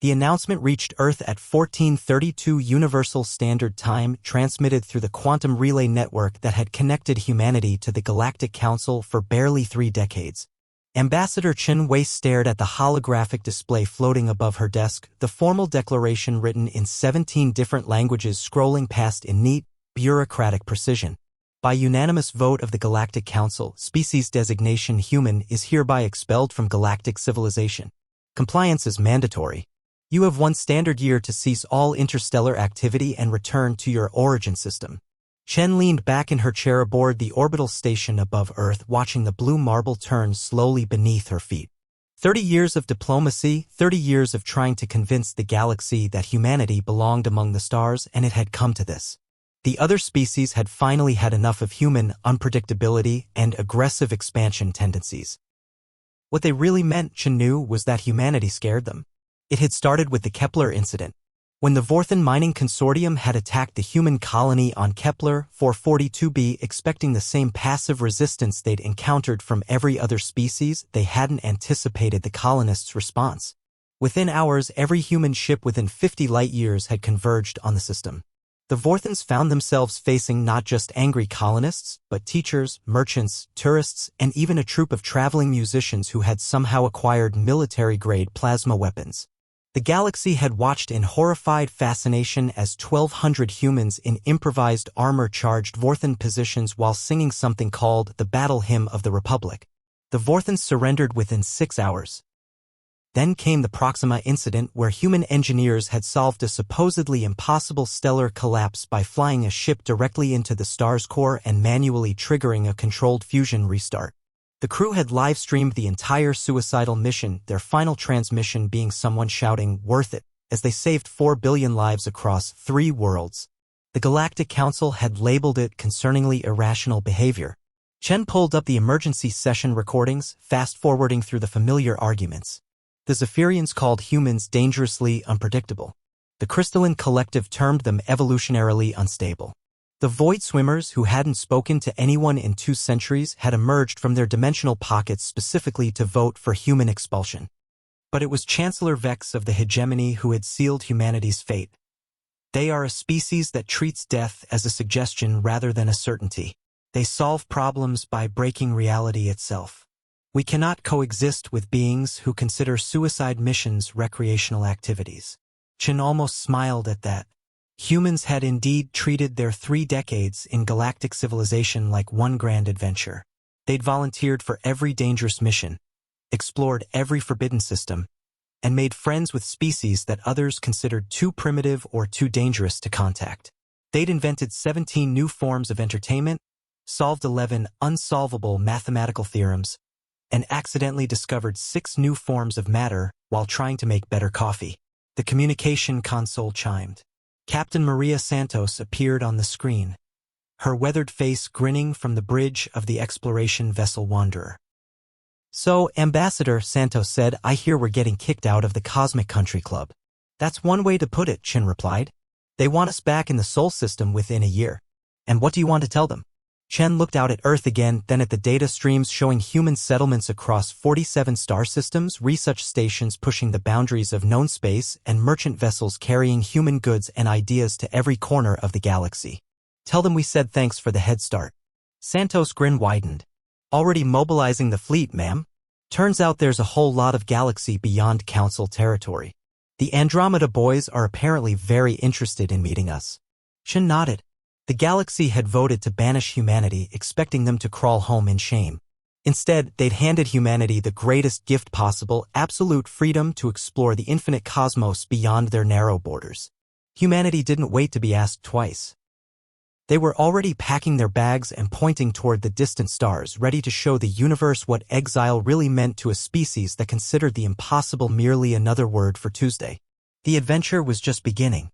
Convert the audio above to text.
The announcement reached Earth at 1432 Universal Standard Time, transmitted through the quantum relay network that had connected humanity to the Galactic Council for barely 3 decades. Ambassador Chen Wei stared at the holographic display floating above her desk, the formal declaration written in 17 different languages scrolling past in neat, bureaucratic precision. By unanimous vote of the Galactic Council, species designation human is hereby expelled from galactic civilization. Compliance is mandatory. You have 1 standard year to cease all interstellar activity and return to your origin system. Chen leaned back in her chair aboard the orbital station above Earth, watching the blue marble turn slowly beneath her feet. 30 years of diplomacy, 30 years of trying to convince the galaxy that humanity belonged among the stars, and it had come to this. The other species had finally had enough of human unpredictability and aggressive expansion tendencies. What they really meant, Chen knew, was that humanity scared them. It had started with the Kepler incident, when the Vorthen Mining Consortium had attacked the human colony on Kepler 442b, expecting the same passive resistance they'd encountered from every other species. They hadn't anticipated the colonists' response. Within hours, every human ship within 50 light-years had converged on the system. The Vorthens found themselves facing not just angry colonists, but teachers, merchants, tourists, and even a troupe of traveling musicians who had somehow acquired military-grade plasma weapons. The galaxy had watched in horrified fascination as 1,200 humans in improvised armor charged positions while singing something called the Battle Hymn of the Republic. The Vorthens surrendered within 6 hours. Then came the Proxima incident, where human engineers had solved a supposedly impossible stellar collapse by flying a ship directly into the star's core and manually triggering a controlled fusion restart. The crew had live-streamed the entire suicidal mission, their final transmission being someone shouting, "Worth it," as they saved 4 billion lives across 3 worlds. The Galactic Council had labeled it concerningly irrational behavior. Chen pulled up the emergency session recordings, fast-forwarding through the familiar arguments. The Zephyrians called humans dangerously unpredictable. The Crystalline Collective termed them evolutionarily unstable. The Void Swimmers, who hadn't spoken to anyone in 2 centuries, had emerged from their dimensional pockets specifically to vote for human expulsion. But it was Chancellor Vex of the Hegemony who had sealed humanity's fate. They are a species that treats death as a suggestion rather than a certainty. They solve problems by breaking reality itself. We cannot coexist with beings who consider suicide missions recreational activities. Chen almost smiled at that. Humans had indeed treated their 3 decades in galactic civilization like one grand adventure. They'd volunteered for every dangerous mission, explored every forbidden system, and made friends with species that others considered too primitive or too dangerous to contact. They'd invented 17 new forms of entertainment, solved 11 unsolvable mathematical theorems, and accidentally discovered 6 new forms of matter while trying to make better coffee. The communication console chimed. Captain Maria Santos appeared on the screen, her weathered face grinning from the bridge of the exploration vessel Wanderer. "So, Ambassador," Santos said, "I hear we're getting kicked out of the Cosmic Country Club." "That's one way to put it," Chen replied. "They want us back in the Sol system within a year. And what do you want to tell them?" Chen looked out at Earth again, then at the data streams showing human settlements across 47 star systems, research stations pushing the boundaries of known space, and merchant vessels carrying human goods and ideas to every corner of the galaxy. "Tell them we said thanks for the head start." Santos' grin widened. "Already mobilizing the fleet, ma'am? Turns out there's a whole lot of galaxy beyond Council territory. The Andromeda boys are apparently very interested in meeting us." Chen nodded. The galaxy had voted to banish humanity, expecting them to crawl home in shame. Instead, they'd handed humanity the greatest gift possible: absolute freedom to explore the infinite cosmos beyond their narrow borders. Humanity didn't wait to be asked twice. They were already packing their bags and pointing toward the distant stars, ready to show the universe what exile really meant to a species that considered the impossible merely another word for Tuesday. The adventure was just beginning.